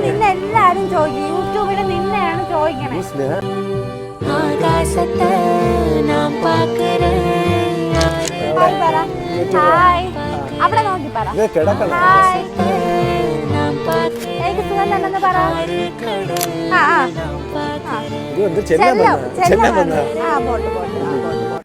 നിന്നെ എല്ലാരും ചോദിക്കും, യൂട്യൂബില് നിന്നെയാണ് ചോദിക്കണേ. ഹായ്, അവിടെ നോക്കി പറ. ഹായ്, എനിക്ക് സുഖം തന്നെന്ന് പറ. പോട്ട്